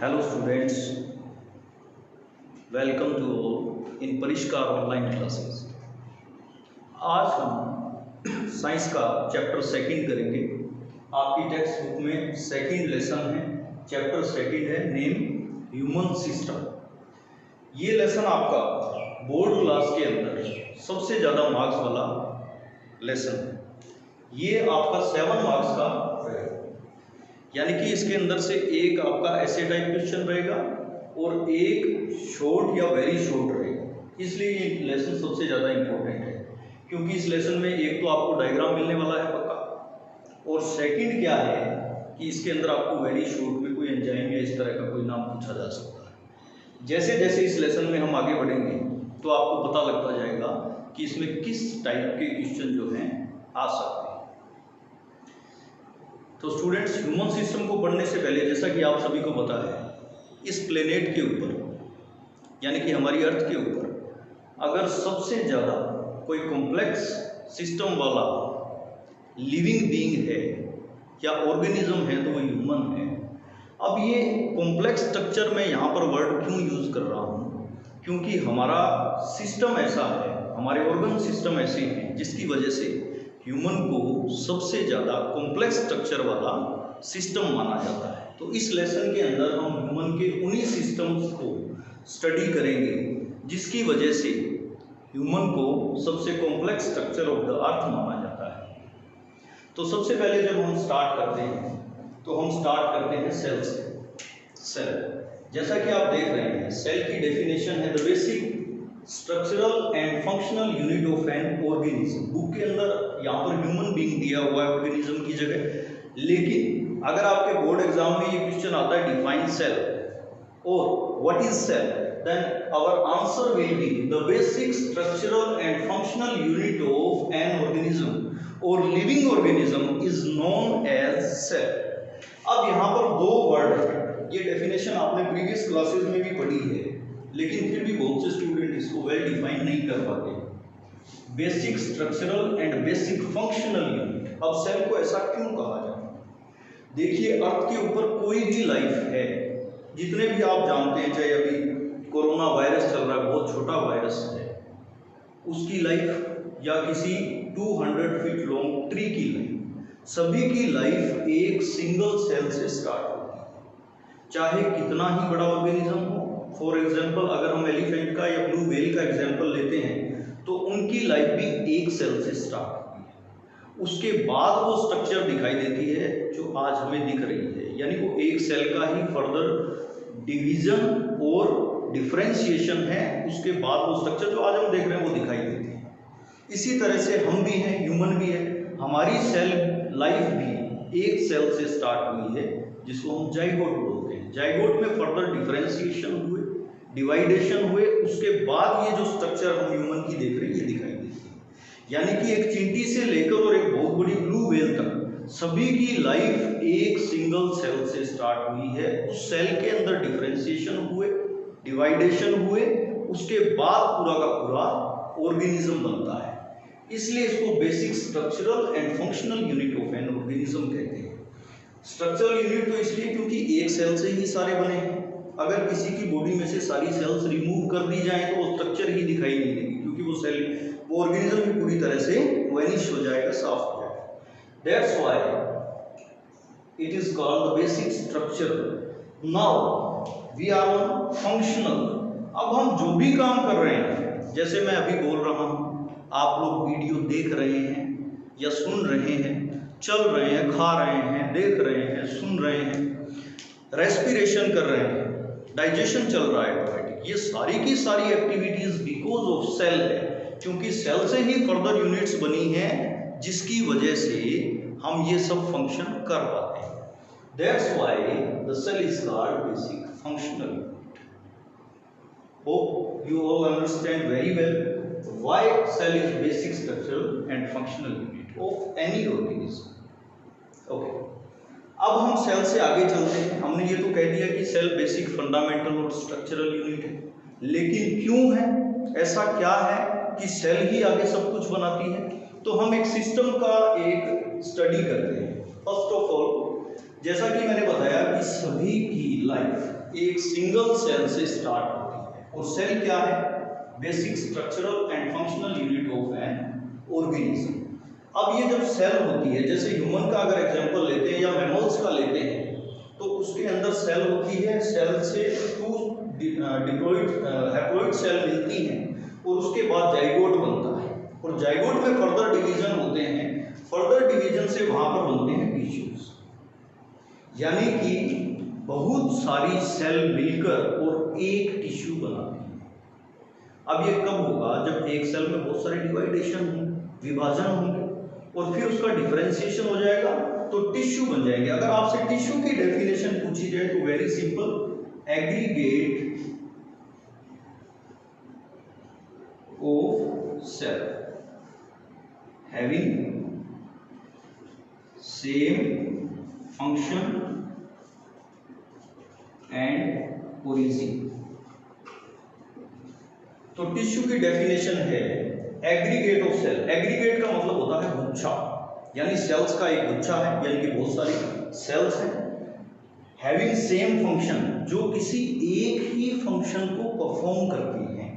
Hello students, welcome to all in परिष्कार online classes. आज हम साइंस का चैप्टर सेकंड करेंगे। आपकी टेक्स्ट बुक में सेकंड लेसन है, चैप्टर सेकंड है नेम ह्यूमन सिस्टम। ये लेसन आपका बोर्ड क्लास के अंदर सबसे ज़्यादा मार्क्स वाला लेसन है। ये आपका 7 मार्क्स का रहेगा, यानी कि इसके अंदर से एक आपका ऐसे टाइप क्वेश्चन रहेगा और एक शॉर्ट या वेरी शॉर्ट रहेगा। इसलिए ये लेसन सबसे ज़्यादा इम्पोर्टेंट है, क्योंकि इस लेसन में एक तो आपको डायग्राम मिलने वाला है पक्का, और सेकंड क्या है कि इसके अंदर आपको वेरी शॉर्ट में कोई एंजाइम या इस तरह का कोई नाम पूछा जा सकता है। जैसे जैसे इस लेसन में हम आगे बढ़ेंगे तो आपको पता लगता जाएगा कि इसमें किस टाइप के क्वेश्चन जो हैं आ सकते हैं। तो स्टूडेंट्स, ह्यूमन सिस्टम को पढ़ने से पहले जैसा कि आप सभी को पता है, इस प्लेनेट के ऊपर यानी कि हमारी अर्थ के ऊपर अगर सबसे ज़्यादा कोई कॉम्प्लेक्स सिस्टम वाला लिविंग बीइंग है या ऑर्गेनिज्म है तो वो ह्यूमन है। अब ये कॉम्प्लेक्स स्ट्रक्चर में यहाँ पर वर्ड क्यों यूज़ कर रहा हूँ, क्योंकि हमारा सिस्टम ऐसा है, हमारे ऑर्गन सिस्टम ऐसे हैं जिसकी वजह से ह्यूमन को सबसे ज़्यादा कॉम्प्लेक्स स्ट्रक्चर वाला सिस्टम माना जाता है। तो इस लेसन के अंदर हम ह्यूमन के उन्हीं सिस्टम्स को स्टडी करेंगे जिसकी वजह से ह्यूमन को सबसे complex structure of the earth माना जाता है। तो सबसे पहले जब हम स्टार्ट करते हैं तो हम स्टार्ट करते हैं सेल से। सेल, जैसा कि आप देख रहे हैं, सेल की डेफिनेशन है the basic structural and functional unit of an organism. Book के अंदर यहाँ पर ह्यूमन बीइंग दिया हुआ है ऑर्गेनिज्म की जगह, लेकिन अगर आपके बोर्ड एग्जाम में ये क्वेश्चन आता है डिफाइन सेल और what is cell, then our answer will be the basic structural and functional unit of an organism और living organism is known as cell. अब यहाँ पर दो वर्ड है, ये डेफिनेशन आपने प्रीवियस क्लासेस में भी पढ़ी है, लेकिन फिर भी बहुत से स्टूडेंट इसको वेल डिफाइन नहीं कर पाते। Basic structural and basic functional unit. अब सेल को ऐसा क्यों कहा जाता है? देखिए, अर्थ के ऊपर कोई भी लाइफ है, जितने भी आप जानते हैं, चाहे अभी कोरोना वायरस चल रहा है, बहुत छोटा वायरस है, उसकी लाइफ या किसी 200 फीट लॉन्ग ट्री की लाइफ, सभी की लाइफ एक सिंगल सेल से स्टार्ट होती है, चाहे कितना ही बड़ा ऑर्गेनिज्म हो। फॉर एग्जाम्पल, अगर हम एलिफेंट का या ब्लू व्हेल का एग्जाम्पल लेते हैं तो उनकी लाइफ भी एक सेल से स्टार्ट होती है, उसके बाद वो स्ट्रक्चर दिखाई देती है जो आज हमें दिख रही है, यानी वो एक सेल का ही फर्दर डिवीजन और डिफरेंशिएशन है, उसके बाद वो स्ट्रक्चर जो आज हम देख रहे हैं वो दिखाई देती है। इसी तरह से हम भी हैं, ह्यूमन भी है, हमारी सेल लाइफ भी एक सेल से स्टार्ट हुई है जिसको हम जाइगोट बोलते हैं। जाइगोट में फर्दर डिफरेंशिएशन हुए, डिवाइडेशन हुए, उसके बाद ये जो स्ट्रक्चर हम ह्यूमन की देख रहे हैं ये दिखाई देती है। यानी कि एक चींटी से लेकर और एक बहुत बड़ी ब्लू व्हेल तक सभी की लाइफ एक सिंगल सेल से स्टार्ट हुई है। उस सेल के अंदर डिफरेंशिएशन हुए, डिवाइडेशन हुए, उसके बाद पूरा का पूरा ऑर्गेनिज्म बनता है। इसलिए इसको basic structural and functional unit of an organism कहते हैं। स्ट्रक्चरल यूनिट तो इसलिए क्योंकि एक सेल से ही सारे बने हैं। अगर किसी की बॉडी में से सारी सेल्स रिमूव कर दी जाए तो वो स्ट्रक्चर ही दिखाई नहीं देगी, क्योंकि वो सेल, वो ऑर्गेनिज्म भी पूरी तरह से वैनिश हो जाएगा, साफ हो जाएगा। That's why it is called the basic structure. Now we are on functional. अब हम जो भी काम कर रहे हैं, जैसे मैं अभी बोल रहा हूँ, आप लोग वीडियो देख रहे हैं या सुन रहे हैं, चल रहे हैं, खा रहे हैं, देख रहे हैं, सुन रहे हैं, रेस्पिरेशन कर रहे हैं, डाइजेशन चल रहा है ऑटोमेटिक, ये सारी की सारी एक्टिविटीज बिकॉज ऑफ सेल है, क्योंकि सेल से ही फर्दर यूनिट्स बनी हैं जिसकी वजह से हम ये सब फंक्शन कर पाते हैं। That's why the cell is called basic functional unit. Hope you all understand very well why cell is basic structural and functional unit of any organism. Okay. अब हम सेल से आगे चलते हैं। हमने ये तो कह दिया कि सेल बेसिक फंडामेंटल और स्ट्रक्चरल यूनिट है, लेकिन क्यों है, ऐसा क्या है कि सेल ही आगे सब कुछ बनाती है? तो हम एक सिस्टम का एक स्टडी करते हैं। फर्स्ट ऑफ ऑल, जैसा कि मैंने बताया कि सभी की लाइफ एक सिंगल सेल से स्टार्ट होती है। और सेल क्या है? Basic structural and functional unit of an organism. अब ये जब सेल होती है, जैसे ह्यूमन का अगर एग्जांपल लेते हैं या मैमल्स का लेते हैं, तो उसके अंदर सेल होती है। सेल से 2 डिप्लॉइड हैप्लॉइड सेल मिलती हैं और उसके बाद जाइगोट बनता है, और जाइगोट में फर्दर डिवीजन होते हैं। फर्दर डिवीजन से वहां पर बनते हैं टिश्यूज, यानी कि बहुत सारी सेल मिलकर और एक टिश्यू बनाती हैं। अब ये कब होगा? जब एक सेल में बहुत सारे डिवाइडेशन होंगे, विभाजन होंगे, और फिर उसका डिफरेंशिएशन हो जाएगा तो टिश्यू बन जाएंगे। अगर आपसे टिश्यू की डेफिनेशन पूछी जाए तो very simple, aggregate of cell having same function and origin. तो टिश्यू की डेफिनेशन है एग्रीगेट ऑफ सेल। एग्रीगेट का मतलब होता है गुच्छा, यानी सेल्स का एक गुच्छा है, यानी कि बहुत सारी सेल्स हैं। हैविंग सेम फंक्शन, जो किसी एक ही फंक्शन को परफॉर्म करती हैं,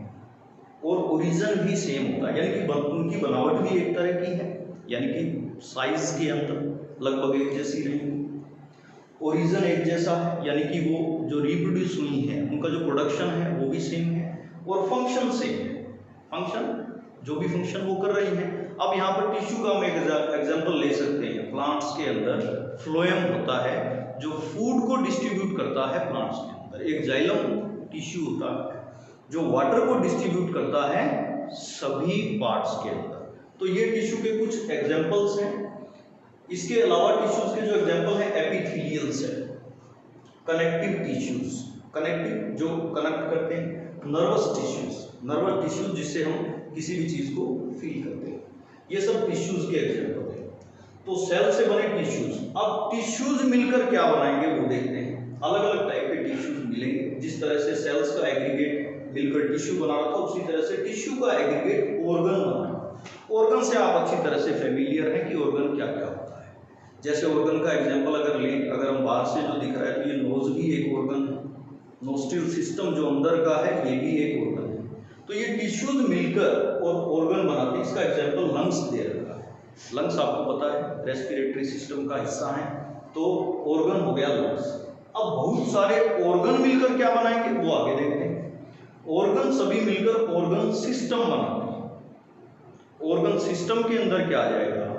और ओरिजिन भी सेम होता है, यानी कि उनकी बनावट भी एक तरह की है, यानी कि साइज के अंदर लगभग एक जैसी रहेंगी। ओरिजिन एक जैसा है, यानी कि वो जो रिप्रोड्यूस हुई है उनका जो प्रोडक्शन है वो भी सेम है, और फंक्शन सेम है। फंक्शन, जो भी फंक्शन वो कर रही हैं। अब यहाँ पर टिश्यू का हम एक एग्जांपल ले सकते हैं। प्लांट्स के अंदर फ्लोएम होता है जो फूड को डिस्ट्रीब्यूट करता है प्लांट्स के अंदर। एक जाइलम टिश्यू होता है जो वाटर को डिस्ट्रीब्यूट करता है सभी पार्ट्स के अंदर। तो ये टिश्यू के कुछ एग्जांपल्स हैं। इसके अलावा टिश्यूज के जो एग्जांपल है epithelial cell, connective tissues, connective जो कनेक्ट करते हैं, नर्वस टिश्यूज जिससे हम किसी भी चीज को फील करते हैं, ये सब टिश्यूज के एग्जांपल है। तो सेल से बने टिश्यूज। अब टिश्यूज मिलकर क्या बनाएंगे वो देखते हैं। अलग अलग टाइप के टिश्यूज मिलेंगे। जिस तरह से सेल्स का एग्रीगेट मिलकर टिश्यू बना रहा था, उसी तरह से टिश्यू का एग्रीगेट ऑर्गन बना। ऑर्गन से आप अच्छी तरह से फेमिलियर हैं कि ऑर्गन क्या क्या होता है। जैसे ऑर्गन का एग्जांपल अगर लें, अगर हम बाहर से जो दिख रहा है तो ये नोज भी एक ऑर्गन है, नोस्ट्रिल सिस्टम जो अंदर का है ये भी एक ऑर्गन है। तो ये टिश्यूज मिलकर और ऑर्गन बनाते हैं। इसका एग्जांपल लंग्स दे रखा है। लंग्स आपको पता है रेस्पिरेटरी सिस्टम का हिस्सा है, तो ऑर्गन हो गया लंग्स। अब बहुत सारे ऑर्गन मिलकर क्या बनाएंगे वो आगे देखते हैं। ऑर्गन सभी मिलकर ऑर्गन सिस्टम बनाते हैं। ऑर्गन सिस्टम के अंदर क्या आ जाएगा?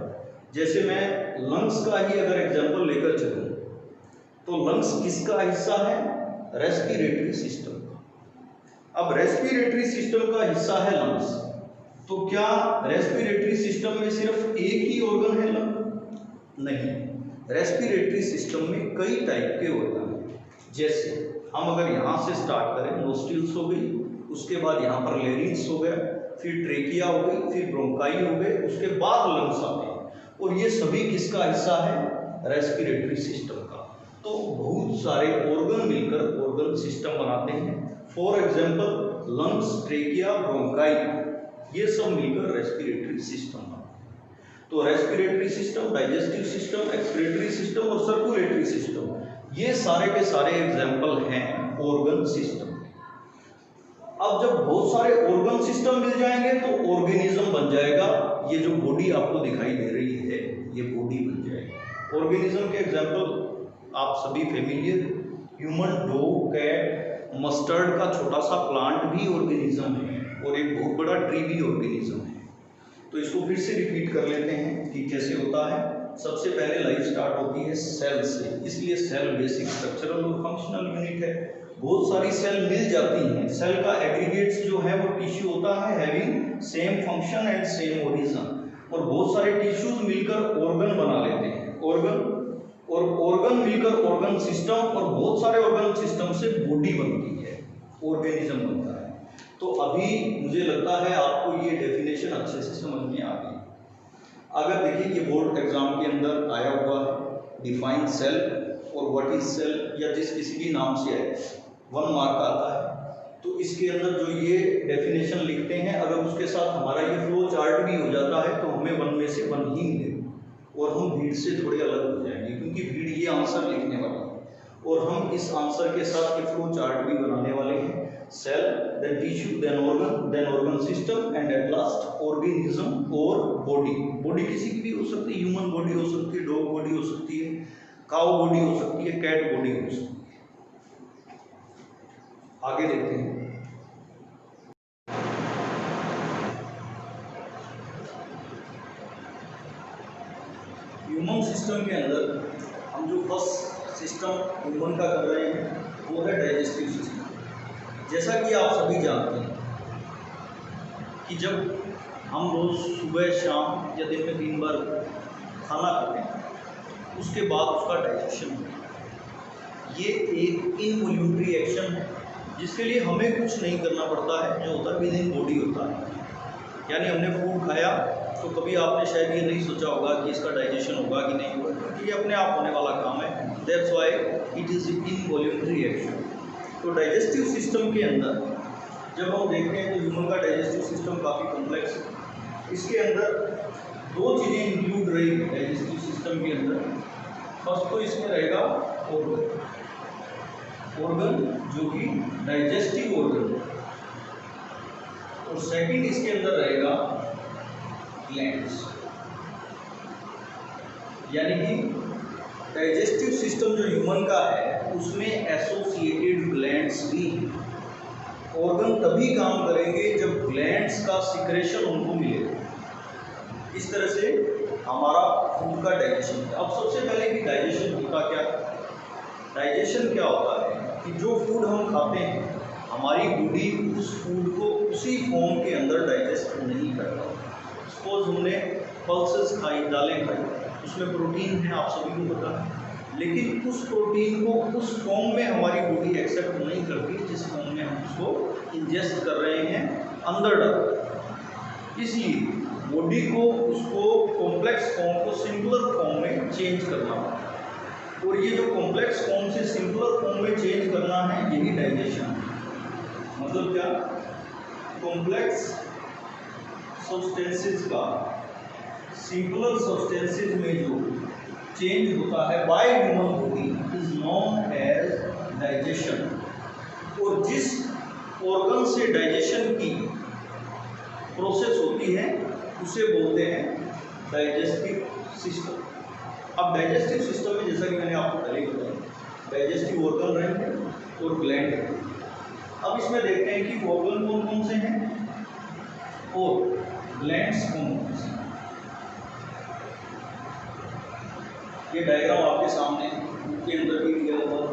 जैसे मैं लंग्स का ही अगर एग्जांपल लेकर चलूं, तो लंग्स किसका हिस्सा है? रेस्पिरेटरी सिस्टम का। अब रेस्पिरेटरी सिस्टम का हिस्सा है लंग्स, तो क्या रेस्पिरेटरी सिस्टम में सिर्फ एक ही ऑर्गन है लंग? नहीं, रेस्पिरेटरी सिस्टम में कई टाइप के ऑर्गन हैं। जैसे हम अगर यहाँ से स्टार्ट करें, नोस्ट्रिल्स हो गई, उसके बाद यहाँ पर लेरिंग्स हो गया, फिर ट्रेकिया हो गई, फिर ब्रोंकाई हो गए, उसके बाद लंग्स आते हैं। और ये सभी किसका हिस्सा है? रेस्पिरेटरी सिस्टम का। तो बहुत सारे ऑर्गन मिलकर ऑर्गन सिस्टम बनाते हैं। For example lungs, trachea, bronchi, ये सब मिलकर रेस्पिरेटरी सिस्टम बनाते हैं। तो respiratory system, digestive system, excretory system और सर्कुलेटरी सिस्टम, ये सारे के सारे एग्जांपल हैं ऑर्गन सिस्टम। अब जब बहुत सारे ऑर्गन सिस्टम मिल जाएंगे तो ऑर्गेनिज्म बन जाएगा। ये जो बॉडी आपको दिखाई दे रही है ये बॉडी बन जाएगी। ऑर्गेनिज्म के एग्जांपल आप सभी familiar, human, dog, cat, mustard का छोटा सा प्लांट भी ऑर्गेनिज्म है, और एक बहुत बड़ा ट्री भी ऑर्गेनिज्म है। तो इसको फिर से रिपीट कर लेते हैं कि कैसे होता है। सबसे पहले लाइफ स्टार्ट होती है सेल से, इसलिए सेल बेसिक स्ट्रक्चरल और फंक्शनल यूनिट है। बहुत सारी सेल मिल जाती हैं। सेल का एग्रीगेट्स जो है वो टिश्यू होता है, having same function and same origin. और बहुत सारे टिश्यूज मिलकर ऑर्गन बना लेते हैं, ऑर्गन, और ऑर्गन मिलकर ऑर्गन सिस्टम, और बहुत सारे ऑर्गन सिस्टम से बॉडी बनती है, ऑर्गेनिज्म बनता है। तो अभी मुझे लगता है आपको ये डेफिनेशन अच्छे से समझ में आ गई। अगर देखिए ये बोर्ड एग्जाम के अंदर आया हुआ है, डिफाइन सेल और व्हाट इज सेल, या जिस किसी भी नाम से है, 1 मार्क आता है। तो इसके अंदर जो ये डेफिनेशन लिखते हैं, अगर उसके साथ हमारा ये फ्लो चार्ट भी हो जाता है तो हमें 1 में से 1 ही मिलेगा, और हम भीड़ से थोड़े अलग हो जाएंगे, क्योंकि भीड़ ये आंसर लिखने वाली है और हम इस आंसर के साथ एक फ्लो चार्ट भी बनाने वाले हैं। Cell, then tissue, then organ system and at last organism और बॉडी। बॉडी किसी की भी हो सकती है, ह्यूमन बॉडी हो सकती है, डॉग बॉडी हो सकती है, काउ बॉडी हो सकती है, कैट बॉडी हो सकती है। आगे देखते हैं। ह्यूमन सिस्टम के अंदर हम जो फर्स्ट सिस्टम ह्यूमन का कर रहे हैं वो है डाइजेस्टिव सिस्टम। जैसा कि आप सभी जानते हैं कि जब हम रोज़ सुबह शाम या दिन में 3 बार खाना खाते हैं उसके बाद उसका डाइजेशन होता है। ये एक इनवॉल्यूंटरी एक्शन है जिसके लिए हमें कुछ नहीं करना पड़ता है, जो होता है विद इन बॉडी होता है। यानी हमने फूड खाया तो कभी आपने शायद ये नहीं सोचा होगा कि इसका डाइजेशन होगा कि नहीं होगा, क्योंकि ये अपने आप होने वाला काम है। That's why it is involuntary action. तो डाइजेस्टिव सिस्टम के अंदर जब हम देखते हैं तो ह्यूमन का डाइजेस्टिव सिस्टम काफ़ी कॉम्प्लेक्स है। इसके अंदर 2 चीज़ें इंक्लूड रहेगी डाइजेस्टिव सिस्टम के अंदर। फर्स्ट तो इसमें रहेगा ऑर्गन जो कि डाइजेस्टिव ऑर्गन, और सेकंड इसके अंदर रहेगा ग्लैंड्स। यानी कि डाइजेस्टिव सिस्टम जो ह्यूमन का है उसमें एसोसिएटेड ग्लैंड्स भी हैं। ऑर्गन तभी काम करेंगे जब ग्लैंड्स का सिक्रेशन उनको मिलेगा। इस तरह से हमारा फूड का डाइजेशन है। अब सबसे पहले कि डाइजेशन होता क्या है। डाइजेशन क्या होता है कि जो फूड हम खाते हैं हमारी बॉडी उस फूड को उसी फॉर्म के अंदर डाइजेस्ट नहीं करता। सपोज हमने पल्सेस खाई, दालें खाई, उसमें प्रोटीन है, आप सभी को पता है, लेकिन उस प्रोटीन को उस फॉर्म में हमारी बॉडी एक्सेप्ट नहीं करती जिस फॉर्म में हम उसको इंजेस्ट कर रहे हैं अंदर डाल। इसलिए बॉडी को उसको कॉम्प्लेक्स फॉर्म को सिंपलर फॉर्म में चेंज करना है, और ये जो कॉम्प्लेक्स फॉर्म से सिंपलर फॉर्म में चेंज करना है यही डाइजेशन है। मतलब क्या, कॉम्प्लेक्स सब्सटेंसेस का सिंपलर सब्सटेंसेस में जो चेंज होता है by human body is known as digestion. और जिस ऑर्गन से डाइजेशन की प्रोसेस होती है उसे बोलते हैं डाइजेस्टिव सिस्टम। अब डाइजेस्टिव सिस्टम में जैसा कि मैंने आपको पहले बताया, डाइजेस्टिव ऑर्गन रहेंगे और ग्लैंड रहेंगे। अब इसमें देखते हैं कि ऑर्गन कौन कौन से हैं और ग्लैंड्स कौन कौन से हैं। ये डायग्राम आपके सामने के अंदर भी दिया हुआ है।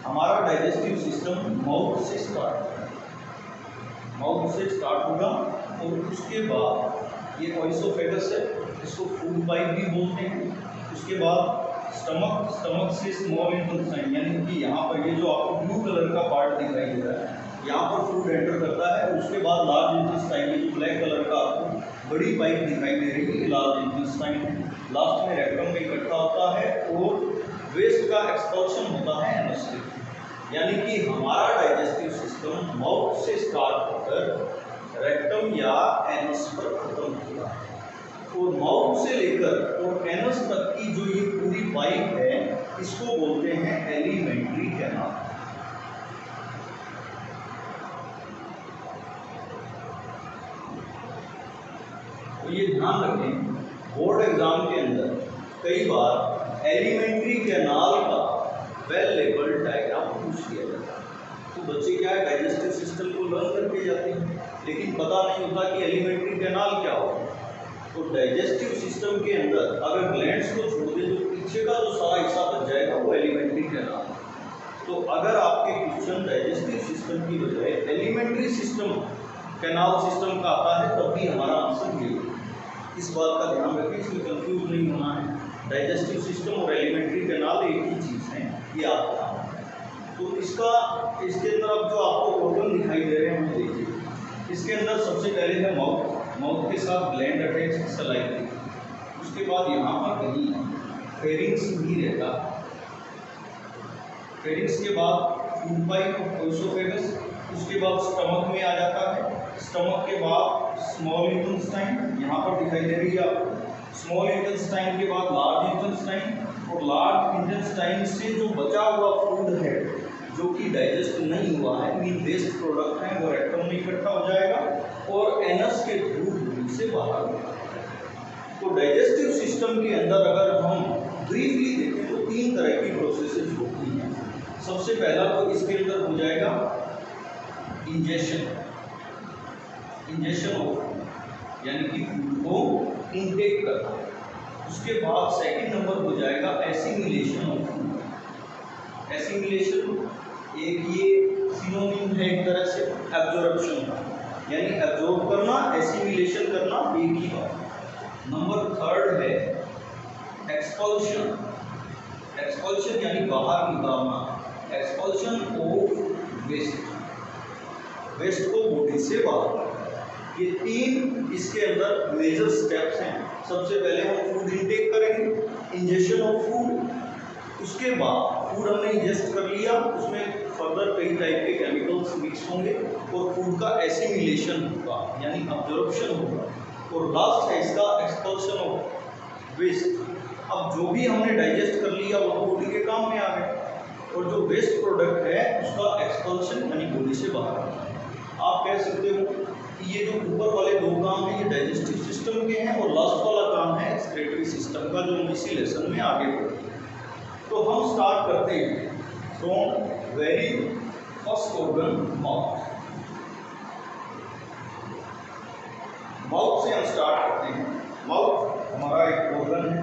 हमारा डाइजेस्टिव सिस्टम माउथ से स्टार्ट होगा और उसके बाद ये ऑइसोफेगस है, इसको फूड पाइप भी बोलते हैं। उसके बाद स्टमक से स्मॉल इंटेस्टाइन, यानी कि यहाँ पर ये जो आपको ब्लू कलर का पार्ट दिखाई दे रहा है यहाँ पर फूड एंटर करता है। उसके बाद लार्ज इंटेस्टाइन, ये जो ब्लैक कलर का आपको बड़ी पाइप दिखाई दे रही है लार्ज इंटेस्टाइन है। लास्ट में रेक्टम में इकट्ठा होता है और वेस्ट का एक्सपल्शन होता है एनस से। यानी कि हमारा डाइजेस्टिव सिस्टम माउथ से स्टार्ट होकर रेक्टम या एनस पर खत्म होता है, और माउथ से लेकर और एनस तक की जो ये पूरी पाइप है इसको बोलते हैं एलिमेंट्री कैनाल। तो ये ध्यान रखें, बोर्ड एग्जाम के अंदर कई बार एलिमेंट्री कैनाल का वेल लेबल्ड डायग्राम पूछ दिया जाता है। तो बच्चे क्या है, डाइजेस्टिव सिस्टम को लर्न करके जाते हैं, लेकिन पता नहीं होता कि एलिमेंट्री कैनाल क्या होता है। तो डाइजेस्टिव सिस्टम के अंदर अगर ग्लैंड्स को छोड़ दें तो पीछे का जो सारा हिस्सा बच जाएगा वो एलिमेंट्री कैनाल। तो अगर आपके क्वेश्चन डाइजेस्टिव सिस्टम की बजाय एलिमेंट्री सिस्टम कैनाल सिस्टम का आता है तब भी हमारा आंसर ये है। इस बात का ध्यान रखें, इसमें कंफ्यूज नहीं होना है। डाइजेस्टिव सिस्टम और एलिमेंट्री कैनाल एक ही चीज़ है, ये आप ध्यान रखें। तो इसके अंदर अब जो आपको ऑर्गन दिखाई दे रहे हैं वो देखिए। इसके अंदर सबसे पहले है माउथ के साथ ग्लैंड अटैच सलाइवरी। उसके बाद यहाँ पर कहीं फेरिंग्स भी रहता है। फेरिंग्स के बाद फूड पाइप ऑइसोफेगस, उसके बाद स्टमक में आ जाता है। स्टमक के बाद स्मॉल इंटेस्टाइन यहाँ पर दिखाई दे रही है आपको। स्मॉल इंटेस्टाइन के बाद लार्ज इंटेस्टाइन, और लार्ज इंटेस्टाइन से जो बचा हुआ फूड है जो कि डाइजेस्ट नहीं हुआ है, मीन वेस्ट प्रोडक्ट है, वो रेक्टम में इकट्ठा हो जाएगा और एनस के थ्रू बॉडी से बाहर हो जाएगा। तो डाइजेस्टिव सिस्टम के अंदर अगर हम ब्रीफली देखें तो 3 तरह की प्रोसेसेस होती हैं। सबसे पहला तो इसके अंदर हो जाएगा इंजेशन ऑफ, यानी कि फूड को इनटेक करना। उसके बाद सेकंड नंबर हो जाएगा एसिमिलेशन ऑफ फूड। एसिमिलेशन एक ये सिनोनिम है एक तरह से एब्जॉर्प्शन का, यानी एब्जॉर्ब करना, एसिमिलेशन करना एक ही बात। नंबर थर्ड है एक्सपल्शन। एक्सपल्शन यानी बाहर निकालना, एक्सपल्शन ऑफ वेस्ट को बॉडी से बाहर। ये 3 इसके अंदर मेजर स्टेप्स हैं। सबसे पहले हम फूड इनटेक करेंगे, इंजेशन ऑफ फूड। उसके बाद फूड हमने इंजेस्ट कर लिया, उसमें फर्दर कई टाइप के केमिकल्स मिक्स होंगे और फूड का एसिमिलेशन होगा, यानी अब्जॉर्प्शन होगा, और लास्ट है इसका एक्सपल्शन ऑफ वेस्ट। अब जो भी हमने डाइजेस्ट कर लिया वो बॉडी के काम में आ गए, और जो वेस्ट प्रोडक्ट है उसका एक्सपल्शन यानी बॉडी से बाहर। आप कह सकते हो कि ये जो ऊपर वाले 2 काम हैं ये डाइजेस्टिव सिस्टम के हैं, और लास्ट वाला काम है एक्सक्रीटरी सिस्टम का, जो हम इसी लेसन में आगे बढ़ेंगे। तो हम स्टार्ट करते हैं from very first organ, mouth. Mouth से हम स्टार्ट करते हैं। माउथ हमारा एक ऑर्गन है,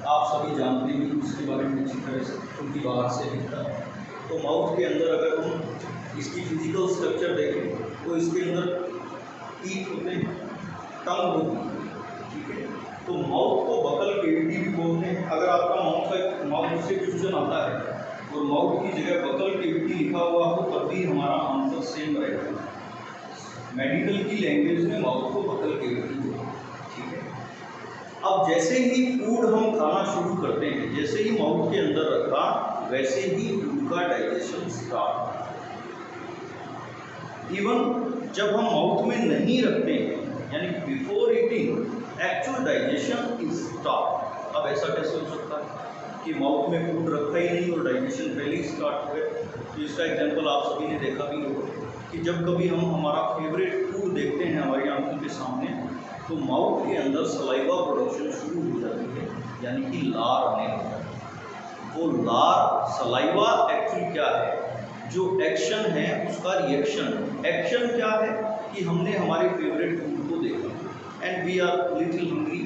आप सभी जानते हैं उसके बारे में अच्छी तरह से, क्योंकि बाहर से दिखता है। तो माउथ के अंदर अगर हम इसकी फिजिकल स्ट्रक्चर देखें तो इसके अंदर टीथ होते हैं, टंग होती है, ठीक है। तो माउथ को बकल केविटी भी बोलते हैं। अगर आपका माउथ से क्वेश्चन आता है और माउथ की जगह बकल केविटी लिखा हुआ हो तब भी हमारा आंसर सेम रहेगा। मेडिकल की लैंग्वेज में माउथ को बकल केविटी बोलते हैं, ठीक है। अब जैसे ही फूड हम खाना शुरू करते हैं, जैसे ही माउथ के अंदर रखा, वैसे ही फूड का डाइजेशन स्टार्ट। इवन जब हम माउथ में नहीं रखते हैं, यानी before eating actual digestion is start. अब ऐसा कैसे हो सकता है कि माउथ में फूड रखा ही नहीं और डाइजेशन पहले ही स्टार्ट हो गया? तो इसका एग्जांपल आप सभी ने देखा भी होगा कि जब कभी हम हमारा फेवरेट फूड देखते हैं हमारी आंखों के सामने, तो माउथ के अंदर सलाइवा प्रोडक्शन शुरू हो जाती है, यानी कि लार आने लगता है। वो लार सलाइवा एक्चुअली क्या है, जो एक्शन है उसका रिएक्शन। एक्शन क्या है कि हमने हमारे फेवरेट फूड को देखा and we are little hungry,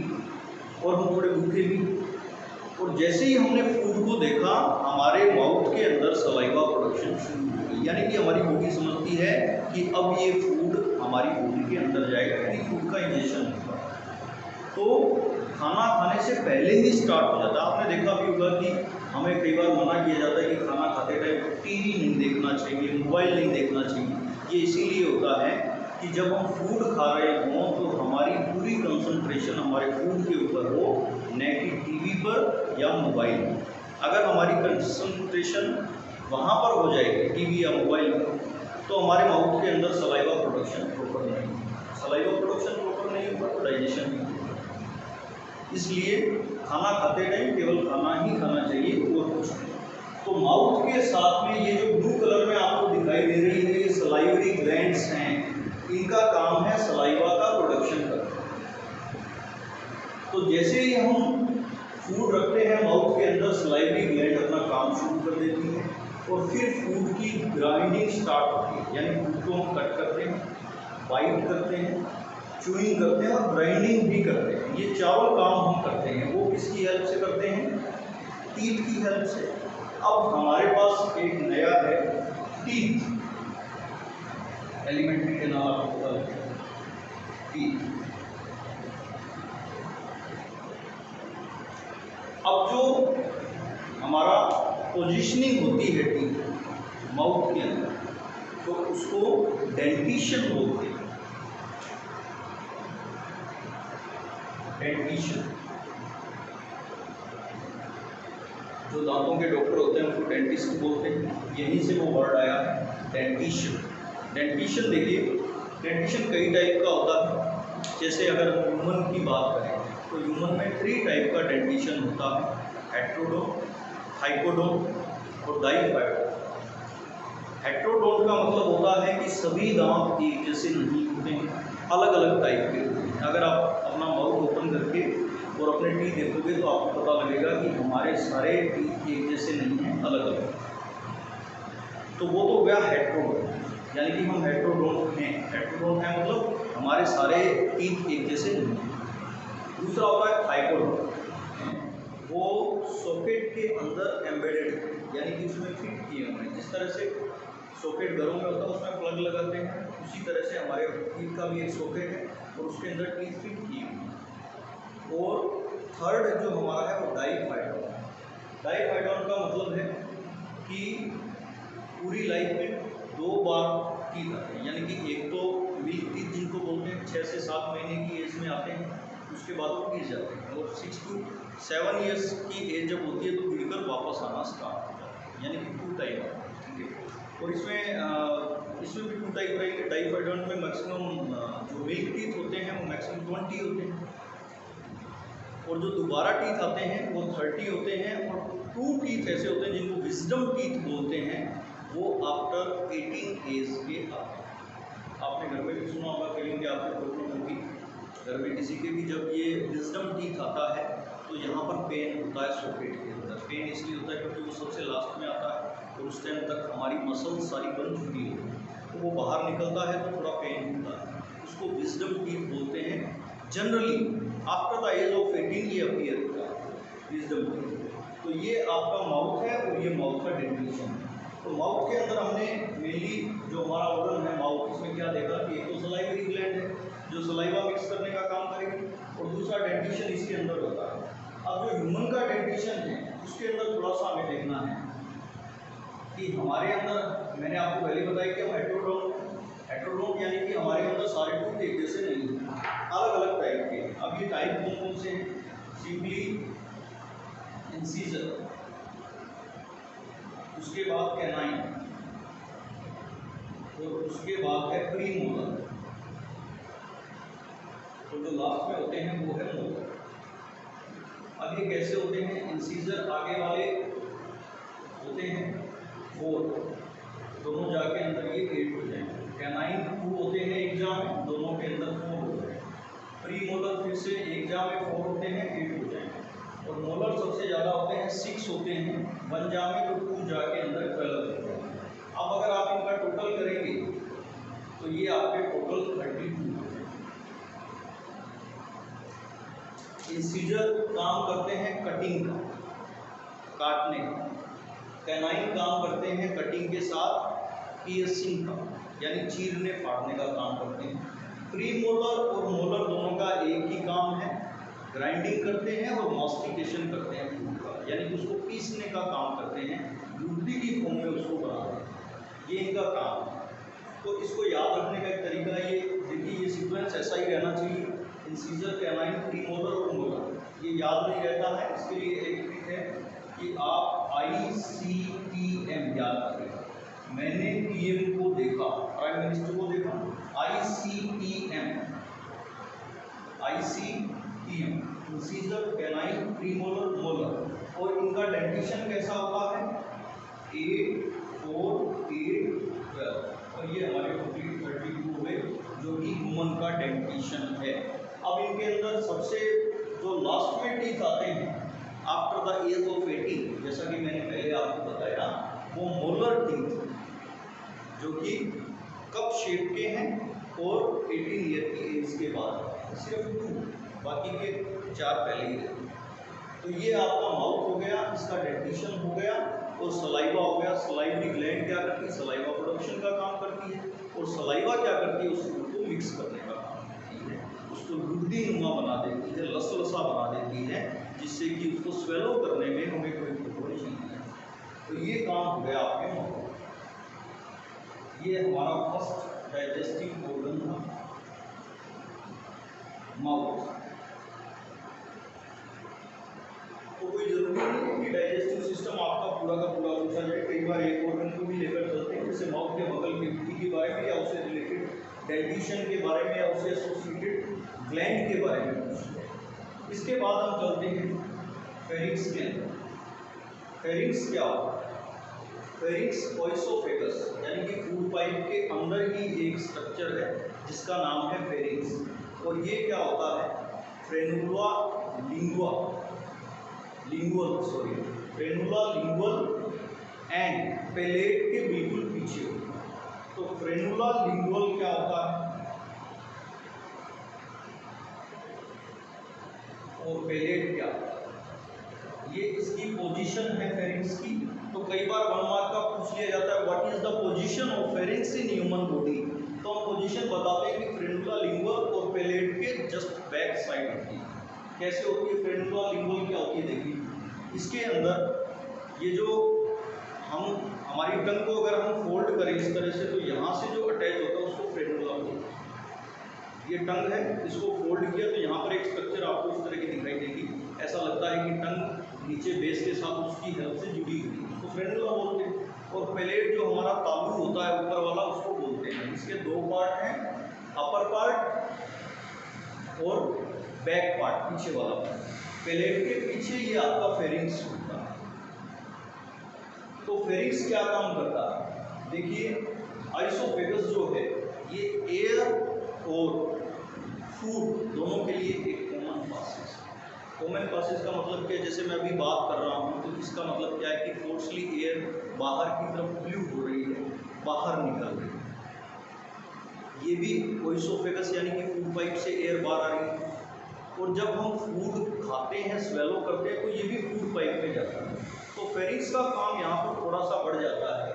और हम थोड़े भूखे भी, और जैसे ही हमने फूड को देखा हमारे माउथ के अंदर सलाइवा प्रोडक्शन शुरू हो गई, यानी कि हमारी बॉडी समझती है कि अब ये फूड हमारी बॉडी के अंदर जाएगा, यानी फूड का इंजेक्शन होगा। तो खाना खाने से पहले ही स्टार्ट हो जाता है। आपने देखा भी होगा कि हमें कई बार मना किया जाता है कि खाना खाते टाइम टीवी नहीं देखना चाहिए, मोबाइल नहीं देखना चाहिए। ये इसीलिए होता है कि जब हम फूड खा रहे हों तो हमारी पूरी कंसंट्रेशन हमारे फूड के ऊपर हो, न कि टीवी पर या मोबाइल पर। अगर हमारी कंसंट्रेशन वहाँ पर हो जाएगी टीवी या मोबाइल पर, तो हमारे माउथ के अंदर सलाइवा प्रोडक्शन प्रॉपर नहीं होगा। सलाइवा प्रोडक्शन प्रॉपर नहीं होगा तो डाइजेशन नहीं होगा। इसलिए खाना खाते टाइम केवल खाना ही खाना चाहिए और कुछ नहीं। तो माउथ के साथ में ये जो ब्लू कलर में आपको दिखाई दे रही है, ये सलाइवरी ग्लैंड्स हैं। इनका काम है सलाइवा का प्रोडक्शन करना। तो जैसे ही हम फूड रखते हैं माउथ के अंदर, सलाइवरी ग्लैंड अपना काम शुरू कर देती है और फिर फूड की ग्राइंडिंग स्टार्ट होती है, यानी फूड को हम कट करते हैं, बाइट करते हैं, च्यूइंग करते हैं और ग्राइंडिंग भी करते हैं। ये चारों काम हम करते हैं। वो किसकी हेल्प से करते हैं? टीथ की हेल्प से। अब हमारे पास एक नया है टीथ, एलिमेंट्री के नाम आपको पता है, टीथ। अब जो हमारा पोजीशनिंग होती है टीथ माउथ के अंदर, तो उसको डेंटिशन बोलते हैं। डेंटिशन, जो दांतों के डॉक्टर होते हैं उनको डेंटिस्ट बोलते हैं, यहीं से वो वर्ड आया है डेंटिशन। देखिए डेंटिशन कई टाइप का होता है। जैसे अगर ह्यूमन की बात करें तो ह्यूमन में 3 टाइप का डेंटिशन होता है, हेट्रोडोन, हाइपोडोन और डाइफाइडोन। हेट्रोडोन का मतलब होता है कि सभी दांत एक जैसे नहीं होते हैं, अलग अलग टाइप के होते हैं। अगर आप अपना माउथ ओपन करके और अपने टीथ देखोगे तो आपको पता लगेगा कि हमारे सारे टीथ एक जैसे नहीं हैं, अलग अलग। तो वो तो हो गया हेट्रोडोन, यानी कि हम हेट्रोडोन हैं। हेट्रोडोन है मतलब हमारे सारे टीथ एक जैसे नहीं हैं। दूसरा होता है हाइपोडोन, वो सॉकेट के अंदर एम्बेडेड है, यानी कि उसमें फिट किए हुए हैं। जिस तरह से सॉकेट घरों में होता है उसमें प्लग लगाते हैं, उसी तरह से हमारे टीथ का भी एक सॉकेट है और उसके अंदर टीथ फिट किए हुए हैं। और थर्ड जो हमारा है वो डाइफाइडोन। डाइफाइडोन का मतलब है कि पूरी लाइफ में 2 बार टीथ आते हैं, यानी कि एक तो मिल्क टीथ जिनको बोलते हैं, 6 से 7 महीने की एज में आते हैं, उसके बाद वो गिर जाते हैं, और 6 to 7 ईयर्स की एज जब होती है तो गिरकर वापस आना स्टार्ट हो जाता है, यानी कि 2 टाइप आता है। ठीक है, और इसमें भी 2 टाइप रहेंगे। डाइफाइडोन में मैक्सिमम जो मिल्क टीथ होते हैं वो मैक्सिमम 20 होते हैं, और जो दोबारा टीथ आते हैं वो 30 होते हैं, और 2 टीथ ऐसे होते हैं जिनको विजडम टीथ बोलते हैं, वो आफ्टर 18 एज के आते हैं। आपने घर में भी सुना होगा, कहीं कि आपको प्रॉब्लम होगी घर में किसी के भी, जब ये विजडम टीथ आता है तो यहाँ पर पेन होता है सॉकेट के अंदर। पेन इसलिए होता है क्योंकि वो सबसे लास्ट में आता है और उस टाइम तक हमारी मसल सारी बन चुकी है, तो वो बाहर निकलता है तो थोड़ा पेन होता है, उसको विजडम टीथ बोलते हैं। Generally after the age of 18 ये अपीयर होता है विजडम टीथ। तो ये आपका माउथ है और ये माउथ का डेंटिशन है। तो माउथ के अंदर हमने मेनली जो हमारा ऑर्गन है माउथ, इसमें क्या देखा कि एक तो सलाइवरी ग्लैंड है जो सलाइवा मिक्स करने का काम करेगी, और दूसरा डेंटिशन इसके अंदर होता है। अब जो ह्यूमन का डेंटिशन है उसके अंदर थोड़ा सा हमें देखना है कि हमारे अंदर, मैंने आपको पहले बताया कि हम हेट्रोडोन यानी कि हमारे अंदर सारे टूथ एक जैसे नहीं हैं, अलग अलग टाइप के। अब ये टाइप कौन कौन से हैं? सिंपली इंसीजर, उसके बाद कैनाइन, और उसके बाद है प्रीमोलर, तो जो लास्ट में होते हैं वो है मोलर। अब ये कैसे होते हैं? इंसीजर आगे वाले होते हैं 4, दोनों जाके अंदर ये 8 हो जाएंगे। कैनाइन 2 होते हैं एक जा में, दोनों के अंदर 4 हो जाएंगे। प्रीमोलर फिर से एक जा में 4 होते हैं, 8 हो जाएंगे। और मोलर सबसे ज़्यादा होते हैं, 6 होते हैं 1 जा में, तो 2 जाके अंदर 12 होते हैं। अब अगर आप इनका टोटल करेंगे तो ये आपके टोटल 32 हो जाएंगे। इंसीजर काम करते हैं कटिंग का, काटने का। कैनाइन काम करते हैं कटिंग के साथ पियर्सिंग का, यानी चीरने फाड़ने का काम करते हैं। प्रीमोलर और मोलर दोनों का एक ही काम है, ग्राइंडिंग करते हैं और मास्टिकेशन करते हैं फूड का, यानी कि उसको पीसने का काम करते हैं, लुगदी की फॉर्म में उसको बनाते हैं, ये इनका काम है। तो इसको याद रखने का एक तरीका ये देखिए, ये सीक्वेंस ऐसा ही रहना चाहिए, इंसीजर, कैनाइन, प्रीमोलर और मोलर, ये याद नहीं रहता है। इसके लिए एक ट्रिक है कि आप ICTM याद करें। मैंने PM को देखा, प्राइम मिनिस्टर को देखा, ICTM, incisor, canine, premolar, molar, और इनका डेंटिशन कैसा होता है? 8, 4, 8, 12, और ये हमारे टोटली 32 हुए जो कि ह्यूमन का डेंटिशन है। अब इनके अंदर सबसे जो लास्ट में टीथ आते हैं आफ्टर द एज ऑफ 18, जैसा कि मैंने पहले आपको बताया, वो मोलर टीथ जो कि कप शेप के हैं और 18 ईयर की एज के बाद सिर्फ 2, बाकी के 4 पहले ही रहते। तो ये आपका माउथ हो गया, इसका डेंटिशन हो गया, और सलाइवा हो गया। सलाइवरी ग्लैंड क्या करती है? सलाइवा प्रोडक्शन का काम करती है, और सलाइवा क्या करती है? उस फूड को मिक्स करने का काम करती है, उसको लुगदी नुमा बना देती है, लसलसा बना देती है, जिससे कि उसको स्वेलो करने में हमें कोई प्रॉब्लम नहीं है। तो ये काम हो गया आपके माउथ। ये हमारा फर्स्ट डाइजेस्टिव ऑर्गन था, माउथ। तो कोई जरूरी नहीं है कि डाइजेस्टिव सिस्टम आपका पूरा का पूरा पूछा जाए। कई बार एक ऑर्गन को भी लेकर चलते हैं, जैसे माउथ के बगल की भित्ति के बारे में, या उससे रिलेटेड डेंटिशन के बारे में, या उससे एसोसिएटेड ग्लैंड के बारे में पूछते हैं। इसके बाद हम चलते हैं फेरिंक्स के अंदर। फेरिंक्स क्या होता है? फेरिंक्स ओइसोफेगस यानी कि फूड पाइप के अंदर ही एक स्ट्रक्चर है जिसका नाम है फेरिंक्स। और ये क्या होता है? फ्रेनुला लिंगुअल एंड पेलेट के बिल्कुल पीछे होता है। तो फ्रेनुला लिंगुअल क्या होता है और पेलेट क्या होता है? ये इसकी पोजीशन है फेरिंक्स की। तो कई बार 1 मार्क का पूछ लिया जाता है what is the position of pharynx in human body. तो हम पोजीशन बताते हैं कि फ्रेनुला लिंगुअल और पेलेट के जस्ट बैक साइड होती है। कैसे होती है फ्रेनुला लिंगुअल? क्या होती है देखिए, इसके अंदर ये जो हमारी टंग को अगर हम फोल्ड करें इस तरह से, तो यहाँ से जो अटैच होता है उसको फ्रेनुला बोलते हैं। ये टंग है, इसको फोल्ड किया तो यहाँ पर एक स्ट्रक्चर आपको इस तरह की दिखाई देगी। ऐसा लगता है कि टंग नीचे बेस के साथ उसकी हेल्प से जुड़ी हुई है, उसको फ्रेनुला बोलते हैं। और पेलेट जो हमारा तालू होता है ऊपर वाला, उसको बोलते हैं। इसके 2 पार्ट हैं, अपर पार्ट और बैक पार्ट, पीछे वाला पार्ट। पेलेट के पीछे ये आपका फेरिंक्स होता है। तो फेरिंक्स क्या काम करता है? देखिए, आइसोफेगस जो है ये एयर और फूड दोनों के लिए एक कॉमन पासेज है। कॉमन पासेज का मतलब क्या है? जैसे मैं अभी बात कर रहा हूँ तो इसका मतलब क्या है कि फोर्सली एयर बाहर की तरफ फ्लू हो रही है, बाहर निकल रही है। ये भी ओइसोफेगस यानी कि फूड पाइप से एयर बाहर आ रही है। और जब हम फूड खाते हैं, स्वेलो करते हैं, तो ये भी फूड पाइप में जाता है। तो फेरिंक्स का काम यहाँ पर थोड़ा सा बढ़ जाता है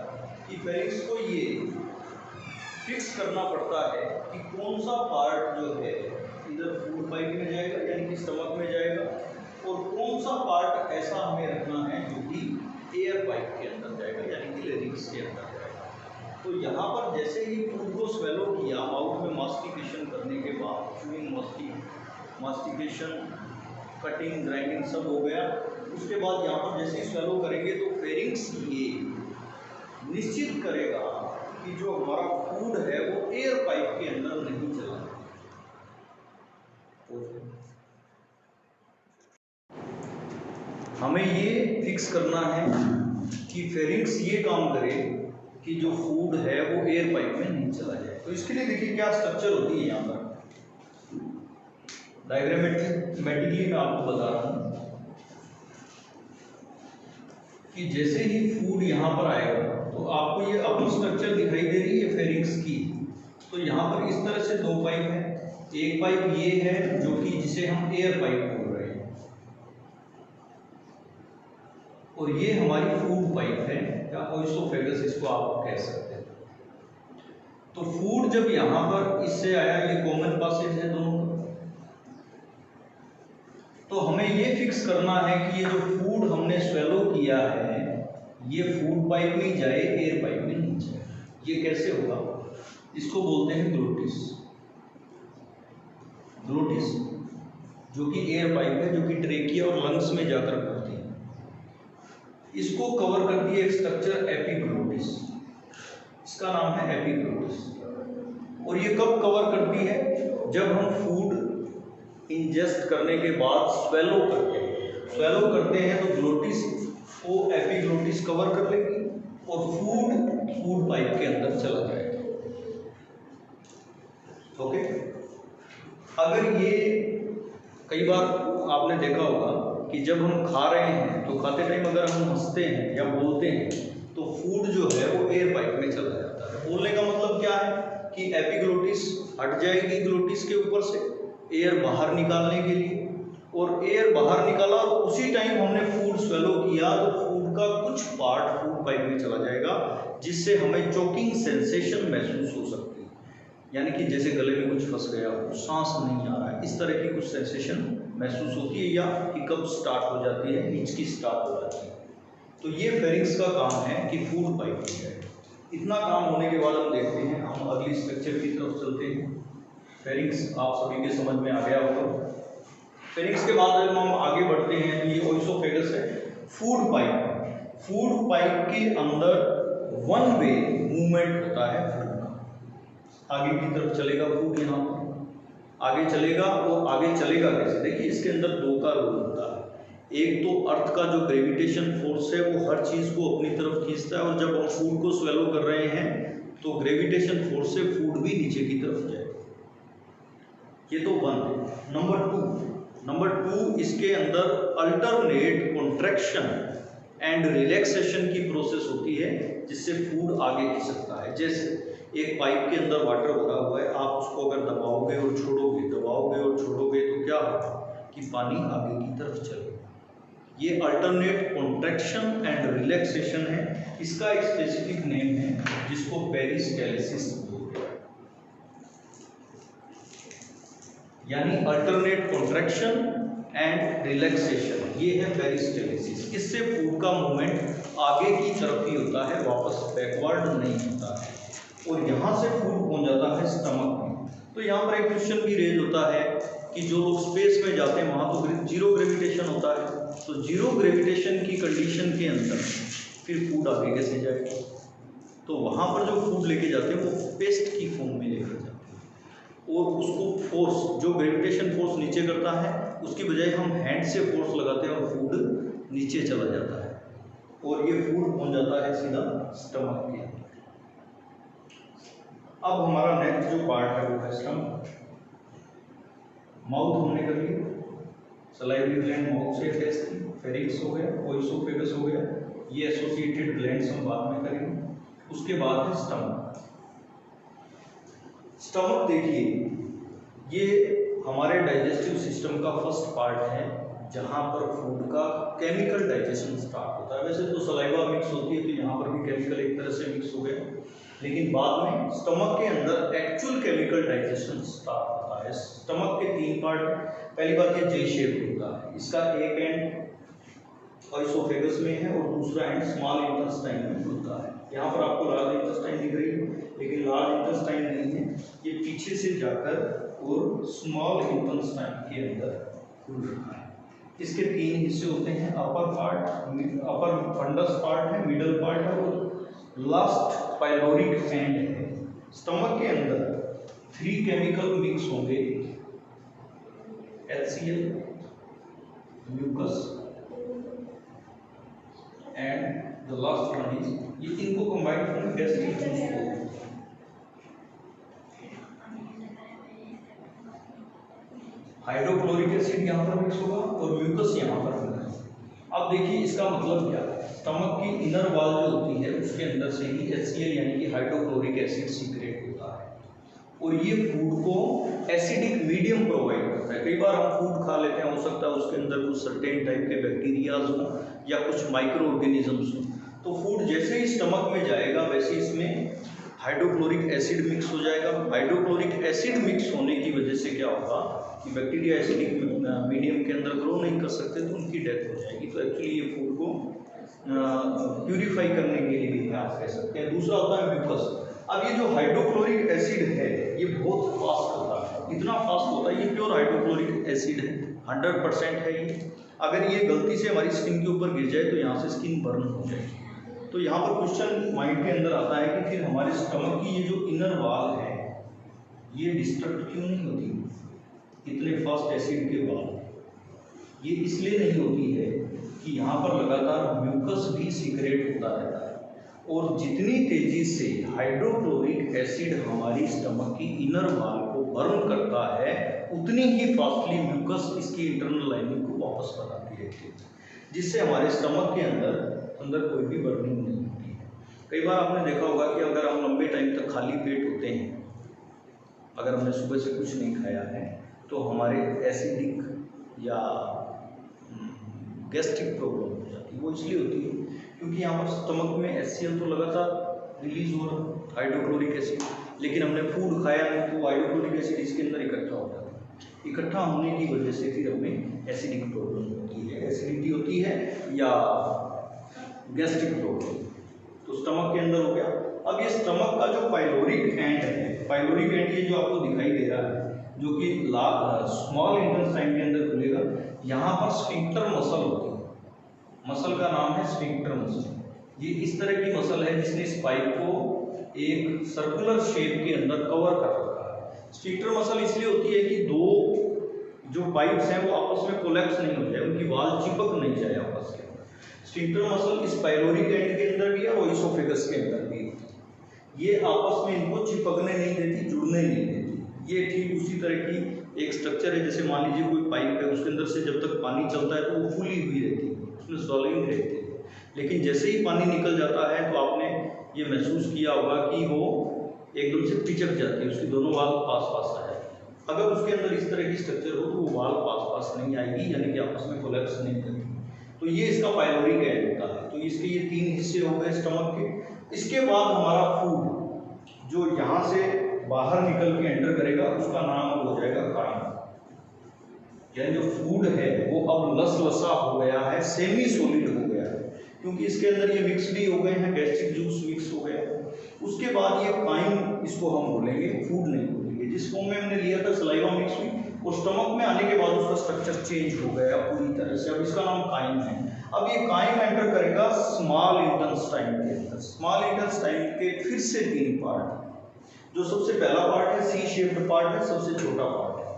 कि फेरिंक्स को ये फिक्स करना पड़ता है कि कौन सा पार्ट जो है इधर फूड पाइप में जाएगा यानी कि स्टमक में जाएगा, और कौन सा पार्ट ऐसा हमें रखना है जो कि एयर पाइप के अंदर जाएगा यानी कि लेरिंक्स के अंदर जाएगा। तो यहाँ पर जैसे ही फूड को स्वेलो किया, माउथ में मास्टिकेशन करने के बाद, च्यूइंग मास्टिकेशन, कटिंग, ग्राइंडिंग सब हो गया, उसके बाद यहाँ पर जैसे ही स्वेलो करेंगे तो फेरिंक्स ये निश्चित करेगा कि जो हमारा फूड है वो एयर पाइप के अंदर नहीं चला। हमें ये फिक्स करना है कि फेरिंक्स ये काम करे कि जो फूड है वो एयर पाइप में नहीं चला जाए। तो इसके लिए देखिए क्या स्ट्रक्चर होती है। यहाँ पर डायग्रामेटिकली मैं आपको बता रहा हूँ कि जैसे ही फूड यहाँ पर आएगा तो आपको ये अपनी स्ट्रक्चर दिखाई दे रही है फेरिंक्स की। तो यहाँ पर इस तरह से 2 पाइप हैं। एक पाइप ये है जो कि जिसे हम एयर पाइप बोल रहे हैं, और ये हमारी फूड पाइप है या ओइसोफेगस इसको आप कह सकते हैं। तो फूड जब यहाँ पर इससे आया, ये कॉमन पासेज है दोनों का, तो हमें ये फिक्स करना है कि ये जो फूड हमने स्वेलो किया है ये फूड पाइप में जाए, एयर पाइप में नहीं जाए। ये कैसे होगा? इसको बोलते हैं ग्लोटिस। ग्लोटिस जो कि एयर पाइप है, जो कि ट्रेकिया और लंग्स में जाकर पड़ती है। इसको कवर करती है एक स्ट्रक्चर एपिग्लोटिस, इसका नाम है एपिग्लोटिस। और ये कब कवर करती है? जब हम फूड इंजेस्ट करने के बाद स्वेलो करते हैं तो ग्लोटिस को एपिग्लोटिस कवर कर लेगी और फूड पाइप के अंदर चला जाएगा। ओके। अगर ये कई बार आपने देखा होगा कि जब हम खा रहे हैं तो खाते टाइम अगर हम हंसते हैं या बोलते हैं तो फूड जो है वो एयर पाइप में चला जाता है। बोलने का मतलब क्या है कि एपिग्लोटिस हट जाएगी ग्लोटिस के ऊपर से एयर बाहर निकालने के लिए, और एयर बाहर निकाला और उसी टाइम हमने फूड स्वेलो किया तो फूड का कुछ पार्ट फूड पाइप में चला जाएगा, जिससे हमें चोकिंग सेंसेशन महसूस हो सकती है। यानी कि जैसे गले में कुछ फंस गया हो, सांस नहीं आ रहा है, इस तरह की कुछ सेंसेशन महसूस होती है, या हिकअप स्टार्ट हो जाती है, हिचकी स्टार्ट हो जाती है। तो ये फेरिंक्स का काम है कि फूड पाइप में जाए। इतना काम होने के बाद हम देखते हैं, हम अगली स्ट्रक्चर की तरफ चलते हैं। फेरिंक्स आप सभी के समझ में आ गया होगा। फेरिंक्स के बाद जब हम आगे बढ़ते हैं तो ये ओइसोफेगस है। फूड पाइप के अंदर 1 वे मूवमेंट होता है फूड का, आगे की तरफ चलेगा फूड यहाँ पर, आगे चलेगा और आगे चलेगा कैसे? देखिए इसके अंदर दो का रोल होता है। एक तो अर्थ का जो ग्रेविटेशन फोर्स है वो हर चीज को अपनी तरफ खींचता है, और जब हम फूड को स्वेलो कर रहे हैं तो ग्रेविटेशन फोर्स से फूड भी नीचे की तरफ जाएगा। ये तो वन है। नंबर टू इसके अंदर अल्टरनेट कॉन्ट्रैक्शन एंड रिलैक्सेशन की प्रोसेस होती है, जिससे फूड आगे खिसकता है। जैसे एक पाइप के अंदर वाटर भरा हुआ है, आप उसको अगर दबाओगे और छोड़ोगे तो क्या होगा कि पानी आगे की तरफ चलेगा। ये अल्टरनेट कॉन्ट्रैक्शन एंड रिलैक्सेशन है। इसका एक स्पेसिफिक नेम है जिसको पेरिस्टैलिसिस बोलते हैं, यानी अल्टरनेट कॉन्ट्रैक्शन एंड रिलैक्सेशन, ये है पेरिस्टैलिसिस। इससे फूड का मूवमेंट आगे की तरफ ही होता है, वापस बैकवर्ड नहीं होता है, और यहाँ से फूड पहुँच जाता है स्टमक में। तो यहाँ पर एक क्वेश्चन भी रेज होता है कि जो लोग स्पेस में जाते हैं वहाँ तो जीरो ग्रेविटेशन होता है, तो जीरो ग्रेविटेशन की कंडीशन के अंदर फिर फूड आगे कैसे जाएगा? तो वहाँ पर जो फूड लेके जाते हैं वो पेस्ट की फॉर्म में लेकर जाते हैं, और उसको फोर्स, जो ग्रेविटेशन फोर्स नीचे करता है उसकी बजाय हम हैंड से फोर्स लगाते हैं और फूड नीचे चला जाता है, और ये फूड पहुँच जाता है सीधा स्टमक के अंदर। अब हमारा नेक्स्ट जो पार्ट है वो है स्टमक। माउथ हमने कर लिया, सलाइवरी ग्लैंड माउथ से अटैच थी, फेरिंक्स हो गया, ओइसोफेगस हो गया, ये एसोसिएटेड ग्लैंड्स हम बाद में करेंगे। उसके बाद है स्टमक। स्टमक देखिए ये हमारे डाइजेस्टिव सिस्टम का फर्स्ट पार्ट है, जहाँ पर फूड का केमिकल डाइजेशन स्टार्ट होता है। वैसे तो सलाइवा मिक्स होती है तो यहाँ पर भी केमिकल एक तरह से मिक्स हो गया, लेकिन बाद में स्टमक के अंदर एक्चुअल केमिकल डाइजेशन स्टार्ट होता है। स्टमक के तीन पार्ट, पहली बात ये जे शेप होता है, इसका एक एंड ओइसोफेगस में है और दूसरा एंड स्मॉल इंटेस्टाइन में होता है। यहाँ पर आपको लार्ज इंटेस्टाइन दिख रही है, लेकिन लार्ज इंटेस्टाइन नहीं है, ये पीछे से जाकर और स्मॉल इंटेस्टाइन के अंदर खुल रहा है। इसके तीन हिस्से होते हैं, upper part, upper fundus part है, मिडल पार्ट है और लास्ट पाइलोरिक एंड है। स्टमक के अंदर 3 केमिकल मिक्स होंगे, HCl, mucus and the last one is, ये इनको कंबाइन करके गैस्ट्रिक जूस बोलते हैं। हाइड्रोक्लोरिक एसिड यहाँ पर मिक्स होगा और म्यूकस यहाँ पर होगा। अब देखिए इसका मतलब क्या है, स्टमक की इनर वॉल जो होती है उसके अंदर से ही HCl यानी कि हाइड्रोक्लोरिक एसिड सीक्रेट होता है, और ये फूड को एसिडिक मीडियम प्रोवाइड करता है। कई बार हम फूड खा लेते हैं, हो सकता है उसके अंदर कुछ सर्टेन टाइप के बैक्टीरियाज हों या कुछ माइक्रो ऑर्गेनिजम्स हों, तो फूड जैसे ही स्टमक में जाएगा वैसे इसमें हाइड्रोक्लोरिक एसिड मिक्स हो जाएगा। हाइड्रोक्लोरिक एसिड मिक्स होने की वजह से क्या होगा कि बैक्टीरिया एसिडिक मीडियम के अंदर ग्रो नहीं कर सकते, तो उनकी डेथ हो जाएगी। तो एक्चुअली ये फूड को प्यूरिफाई करने के लिए भी आप कह सकते हैं। दूसरा होता है म्यूकस। अब ये जो हाइड्रोक्लोरिक एसिड है ये बहुत फास्ट होता है, इतना फास्ट होता है, ये प्योर हाइड्रोक्लोरिक एसिड है, 100% है ये। अगर ये गलती से हमारी स्किन के ऊपर गिर जाए तो यहाँ से स्किन बर्न हो जाएगी। तो यहाँ पर क्वेश्चन माइंड के अंदर आता है कि फिर हमारे स्टमक की ये जो इनर वॉल है ये डिस्ट्रक्ट क्यों नहीं होती इतने फास्ट एसिड के बाद? ये इसलिए नहीं होती है कि यहाँ पर लगातार म्यूकस भी सीक्रेट होता रहता है, और जितनी तेजी से हाइड्रोक्लोरिक एसिड हमारी स्टमक की इनर वॉल को बर्न करता है उतनी ही फास्टली म्यूकस इसकी इंटरनल लाइनिंग को वापस बनाती रहती है, जिससे हमारे स्टमक के अंदर कोई भी बर्निंग नहीं होती है। कई बार आपने देखा होगा कि अगर हम लंबे टाइम तक खाली पेट होते हैं, अगर हमने सुबह से कुछ नहीं खाया है, तो हमारे एसिडिक या गैस्ट्रिक प्रॉब्लम हो जाती है। वो इसलिए होती है क्योंकि यहाँ पर स्टमक में HCl तो लगातार रिलीज हो रहा है हाइड्रोक्लोरिक एसिड, लेकिन हमने फूड खाया नहीं तो हाइड्रोक्लोरिक एसिड इसके अंदर इकट्ठा हो जाता है। इकट्ठा होने की वजह से फिर हमें एसिडिक प्रॉब्लम होती है, एसिडिटी होती है या गैस्ट्रिक प्रॉब्लम। तो स्टमक के अंदर हो गया। अब ये स्टमक का जो पाइलोरिक एंड है, पाइलोरिक एंड ये जो आपको दिखाई दे रहा है जो कि स्मॉल इंटेस्टाइन के अंदर खुलेगा, यहाँ पर स्फिंक्टर मसल होती है। मसल का नाम है स्फिंक्टर मसल। ये इस तरह की मसल है जिसने इस पाइप को एक सर्कुलर शेप के अंदर कवर कर रखा है। स्फिंक्टर मसल इसलिए होती है कि दो जो पाइप्स हैं वो आपस में कोलैप्स नहीं हो जाए, उनकी वाल चिपक नहीं जाए आपस के अंदर। स्फिंक्टर मसल इस पाइलोरिक एंड के अंदर भी है और इसोफेगस के अंदर भी है। ये आपस में इनको चिपकने नहीं देती, जुड़ने नहीं देती। ये ठीक उसी तरह की एक स्ट्रक्चर है, जैसे मान लीजिए कोई पाइप है, उसके अंदर से जब तक पानी चलता है तो वो फूली हुई रहती है, उसमें सॉलिंग रहती है। लेकिन जैसे ही पानी निकल जाता है तो आपने ये महसूस किया होगा कि वो एकदम से पिचक जाती है, उसकी दोनों वाल पास पास आ जाती है। अगर उसके अंदर इस तरह की स्ट्रक्चर हो तो वो वाल पास पास नहीं आएगी, यानी कि आपस में कोलैप्स नहीं करती। तो ये इसका पाइलोरिक एंड होता है। तो इसके ये तीन हिस्से हो गए स्टमक के। इसके बाद हमारा फूड जो यहाँ से बाहर निकल के एंटर करेगा उसका नाम हो जाएगा काइम। यानी जो फूड है वो अब लसलसा हो गया है, सेमी सॉलिड हो गया है, क्योंकि इसके अंदर ये मिक्स भी हो गए हैं, गैस्ट्रिक जूस मिक्स हो गया है। उसके बाद ये काइम, इसको हम बोलेंगे, फूड नहीं बोलेंगे। जिस फॉर्म में हमने लिया था सलाइवा मिक्स हुई और स्टमक में आने के बाद उसका स्ट्रक्चर चेंज हो गया पूरी तरह से, अब इसका नाम काइम है। अब ये काइम एंटर करेगा स्मॉल इंटेस्टाइन के अंदर। स्मॉल इंटेस्टाइन के फिर से तीन पार्ट हैं। जो सबसे पहला पार्ट है सी शेप्ड पार्ट है, सबसे छोटा पार्ट है,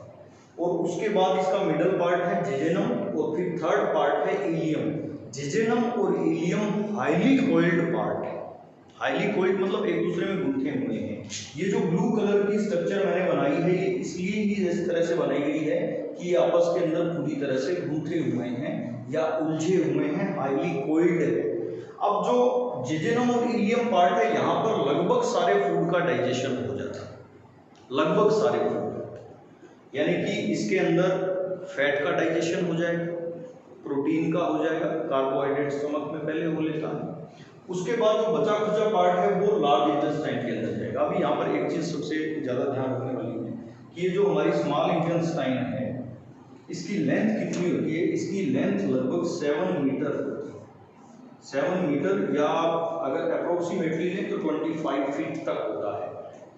और उसके बाद इसका मिडल पार्ट है जेजेनम, और फिर थर्ड पार्ट है इलियम। जेजेनम और इलियम हाईली कोइल्ड पार्ट है। हाईली कोइल्ड मतलब एक दूसरे में गूंथे हुए हैं। ये जो ब्लू कलर की स्ट्रक्चर मैंने बनाई है ये इसलिए ही इस तरह से बनाई गई है कि ये आपस के अंदर पूरी तरह से गूंथे हुए हैं या उलझे हुए हैं, हाईली कोइल्ड है। अब जो जेजेनम और इलियम पार्ट है यहाँ पर लगभग सारे फूड का डाइजेशन हो जाता है, लगभग सारे फूड, यानी कि इसके अंदर फैट का डाइजेशन हो जाएगा, प्रोटीन का हो जाएगा, कार्बोहाइड्रेट स्टमक में पहले हो लेता है। उसके बाद जो बचा खुचा पार्ट है वो लार्ज इंटेस्टाइन के अंदर जाएगा। अभी यहाँ पर एक चीज़ सबसे ज़्यादा ध्यान रखने वाली है कि ये जो हमारी स्मॉल इंटेस्टाइन है इसकी लेंथ कितनी होती है? इसकी लेंथ लगभग 7 मीटर होती है। 7 मीटर या अगर अप्रोक्सीमेटली लें तो 25 फीट तक होता है,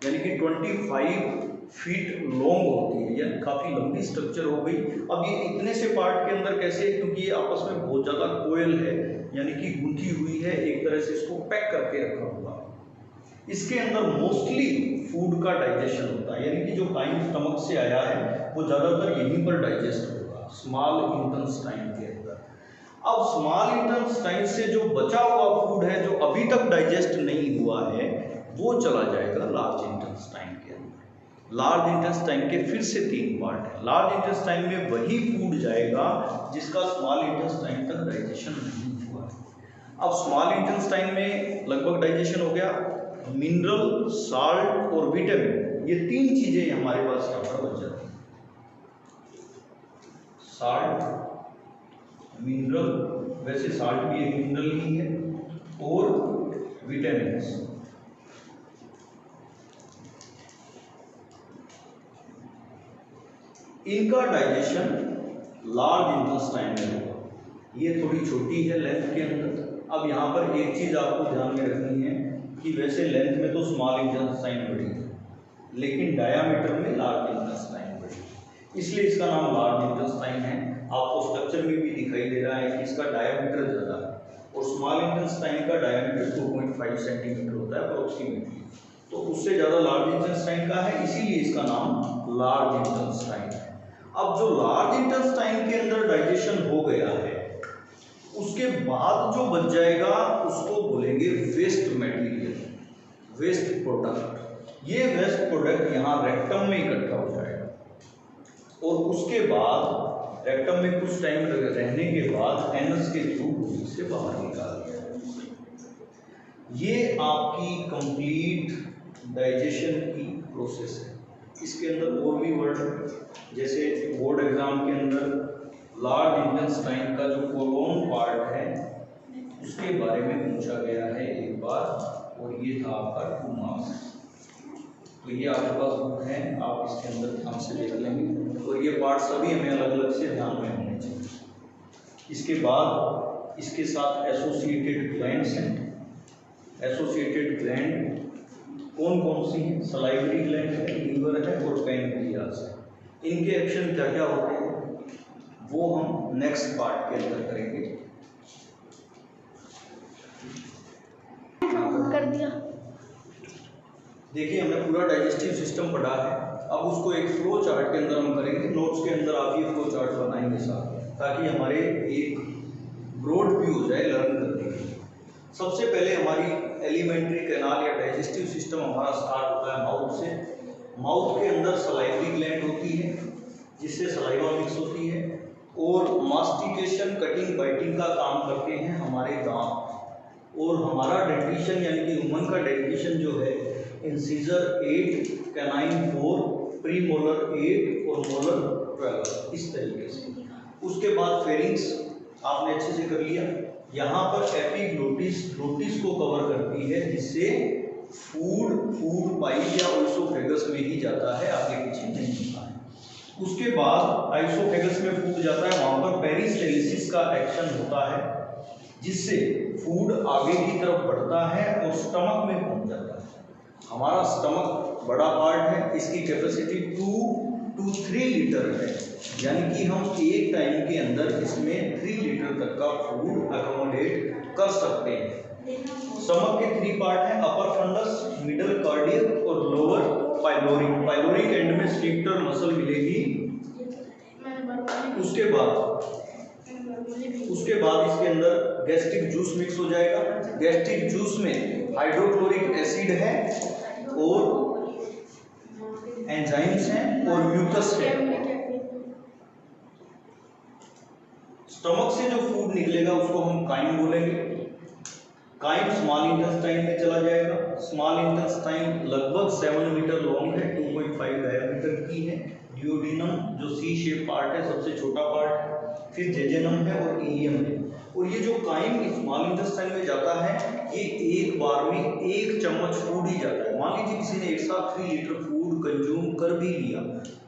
यानी कि 25 फीट लॉन्ग होती है, यानी काफ़ी लंबी स्ट्रक्चर हो गई। अब ये इतने से पार्ट के अंदर कैसे? क्योंकि ये आपस में बहुत ज़्यादा कोयल है, यानी कि गूंथी हुई है, एक तरह से इसको पैक करके रखा हुआ है। इसके अंदर मोस्टली फूड का डाइजेशन होता है, यानी कि जो काइम स्टमक से आया है वो ज़्यादातर यहीं पर डाइजेस्ट होगा, स्मॉल इंटेस्टाइन के अंदर। अब स्मॉल इंटेस्टाइन से जो बचा हुआ फूड है जो अभी तक डाइजेस्ट नहीं हुआ है वो चला जाएगा लार्ज इंटेस्टाइन के अंदर। लार्ज इंटेस्टाइन के फिर से तीन पार्ट है। लार्ज इंटेस्टाइन में वही फूड जाएगा जिसका स्मॉल इंटेस्टाइन तक डाइजेशन नहीं हुआ है। अब स्मॉल इंटेस्टाइन में लगभग डाइजेशन हो गया। मिनरल, साल्ट और विटामिन, ये तीन चीजें हमारे पास यहाँ पर बच जाती हैं। साल्ट, मिनरल, वैसे साल्ट भी एक मिनरल ही है, और विटामिन। इनका डाइजेशन लार्ज इंटेस्टाइन में होगा। ये थोड़ी छोटी है लेंथ के अंदर। अब यहाँ पर एक चीज़ आपको ध्यान में रखनी है कि वैसे लेंथ में तो स्मॉल इंटेस्टाइन बड़ी है, लेकिन डायामीटर में लार्ज इंटेस्टाइन बड़ी है, इसलिए इसका नाम लार्ज इंटेस्टाइन है। आपको स्ट्रक्चर में भी दिखाई दे रहा है कि इसका डायामीटर ज़्यादा है, और स्मॉल इंटेस्टाइन का डायामीटर 2.5 सेंटीमीटर होता है अप्रोक्सीमेटली, तो उससे ज़्यादा लार्ज इंटेस्टाइन का है, इसीलिए इसका नाम लार्ज इंटेस्टाइन है। अब जो लार्ज इंटेस्टाइन के अंदर डाइजेशन हो गया है उसके बाद जो बच जाएगा उसको बोलेंगे वेस्ट मटेरियल, वेस्ट प्रोडक्ट। ये वेस्ट प्रोडक्ट यहाँ रेक्टम में इकट्ठा हो जाएगा, और उसके बाद रेक्टम में कुछ टाइम रहने के बाद एनस के थ्रू बॉडी से बाहर निकाल दिया जाएगा। ये आपकी कंप्लीट डाइजेशन की प्रोसेस है। इसके अंदर और भी वर्ड है, जैसे बोर्ड एग्जाम के अंदर लार्ज इंटेस्टाइन का जो कोलोन पार्ट है उसके बारे में पूछा गया है एक बार, और ये था आपका 2 मार्क्स। तो ये आपके पास बुक है, आप इसके अंदर ध्यान से देख लेंगे, और ये पार्ट सभी हमें अलग अलग से ध्यान में होने चाहिए। इसके बाद इसके साथ एसोसिएटेड ग्लैंड्स हैं। एसोसिएटेड ग्लैंड कौन कौन सी हैं? सलाइवरी ग्लैंड है, लीवर है और पैनक्रियाज है। इनके एक्शन क्या क्या होते हैं वो हम नेक्स्ट पार्ट के अंदर करेंगे। कर दिया। देखिए हमने पूरा डाइजेस्टिव सिस्टम पढ़ा है, अब उसको एक फ्लो चार्ट के अंदर हम करेंगे। नोट्स के अंदर आप ये फ्लो चार्ट बनाएंगे साथ, ताकि हमारे एक ब्रॉड व्यू हो जाए लर्न करने के लिए। सबसे पहले हमारी एलिमेंट्री कैनाल या डाइजेस्टिव सिस्टम हमारा स्टार्ट होता है माउथ से। माउथ के अंदर सलाइवरी ग्लैंड होती है, जिससे सलाइवा मिक्स होती है, और मास्टिकेशन, कटिंग, बाइटिंग का काम करते हैं हमारे दांत। और हमारा डेंटिशन यानी कि ह्यूमन का डेंटिशन जो है, इंसीजर 8, कैनाइन 4, प्रीमोलर 8 और मोलर 12, इस तरीके से। उसके बाद फेरिंग्स आपने अच्छे से कर लिया। यहाँ पर एपिग्लोटिस ग्लोटिस को कवर करती है, जिससे फूड पाइप या ओइसोफेगस में ही जाता है, आगे पीछे नहीं होता है। उसके बाद आइसोफेगस में फूड जाता है, वहाँ पर पेरिस्टालिसिस का एक्शन होता है, जिससे फूड आगे की तरफ बढ़ता है और स्टमक में पहुंच जाता है। हमारा स्टमक बड़ा पार्ट है, इसकी कैपेसिटी 2 to 3 लीटर है, यानी कि हम एक टाइम के अंदर इसमें 3 लीटर तक का फूड अकोमोडेट कर सकते हैं। स्टमक के 3 पार्ट हैं, अपर फंडस, मिडल कार्डियक और लोअर पाइलोरिक। पाइलोरिक एंड में स्फिंक्टर मसल मिलेगी। उसके बाद इसके अंदर गैस्ट्रिक जूस मिक्स हो जाएगा। गैस्ट्रिक जूस में हाइड्रोक्लोरिक एसिड है और एंजाइम्स हैं और म्यूकस है। स्टमक से जो फूड निकलेगा उसको हम काइम बोलेंगे। काइम स्मॉल इंटेस्टाइन में चला जाएगा। स्मॉल इंटेस्टाइन लगभग 7 मीटर लॉन्ग है, 2.5 डायमीटर की है। ड्यूोडेनम जो सी शेप पार्ट है, सबसे छोटा पार्ट है। फिर जेजेनम है और इलियम है। और ये जो काइम स्मॉल इंटेस्टाइन में जाता है, ये एक बार में 1 चम्मच फूड ही जाता है। मान लीजिए किसी ने एक साथ 3 लीटर फूड कंज्यूम कर भी लिया,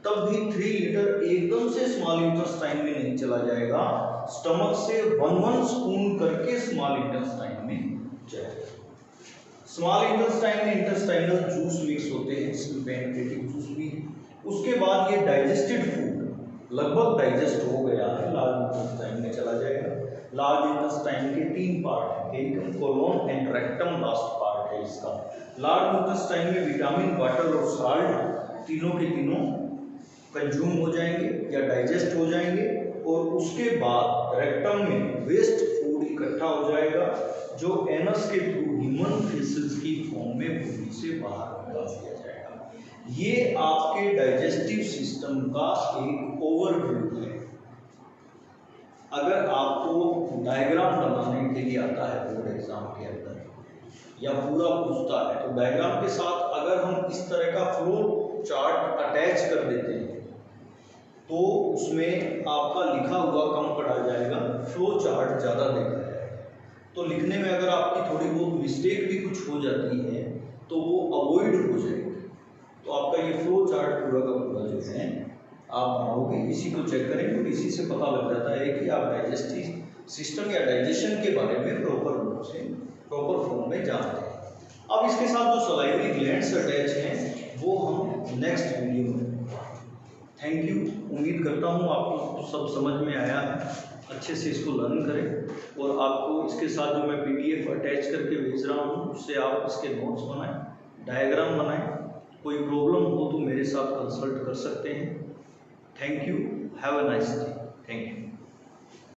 तब भी 3 लीटर एकदम से स्मॉल इंटेस्टाइन में नहीं चला जाएगा। स्टमक से 1 स्पून करके स्मॉल इंटेस्टाइन में जाएगा। स्मॉल इंटेस्टाइन में इंटेस्टाइनल जूस मिक्स होते हैं, जिसमें पैनक्रियाटिक जूस भी है। उसके बाद ये डाइजेस्टेड फूड लगभग डाइजेस्ट हो गया है, लार्ज इंटेस्टाइन में चला जाएगा। लार्ज इंटेस्टाइन के 3 पार्ट हैं, केरिकम, colon and rectum last part है इसका। लार्ज इंटेस्टाइन में विटामिन, वाटर और साल्ट तीनों के तीनों कंज्यूम हो जाएंगे या डाइजेस्ट हो जाएंगे। और उसके बाद रेक्टम में वेस्ट फूड इकट्ठा हो जाएगा, जो एनस के थ्रू ह्यूमन फेसेस की फॉर्म में बॉडी से बाहर निकाल दिया जाएगा। ये आपके डाइजेस्टिव सिस्टम का एक ओवरव्यू है। अगर आपको डायग्राम बनाने के लिए आता है बोर्ड एग्जाम के अंदर या पूरा पूछता है, तो डायग्राम के साथ अगर हम इस तरह का फ्लो चार्ट अटैच कर देते हैं, तो उसमें आपका लिखा हुआ कम पड़ा जाएगा, फ्लो चार्ट ज़्यादा देखा जाएगा। तो लिखने में अगर आपकी थोड़ी बहुत मिस्टेक भी कुछ हो जाती है, तो वो अवॉइड हो जाएगी। तो आपका ये फ्लो चार्ट पूरा का पूरा जो है आप बनाओगे, इसी को चेक करेंगे, तो इसी से पता लग जाता है कि आप डाइजेस्टिव सिस्टम या डाइजेशन के बारे में प्रॉपर फॉर्म में जानते हैं। अब इसके साथ जो सलाइवरी ग्लैंड्स अटैच हैं, वो हम नेक्स्ट वीडियो में। Thank you. उम्मीद करता हूँ आपको सब समझ में आया है, अच्छे से इसको लर्न करें। और आपको इसके साथ जो मैं PDF अटैच करके भेज रहा हूँ, उससे आप इसके नोट्स बनाएं, डायग्राम बनाएं। कोई प्रॉब्लम हो तो मेरे साथ कंसल्ट कर सकते हैं। Thank you. Have a nice day. Thank you.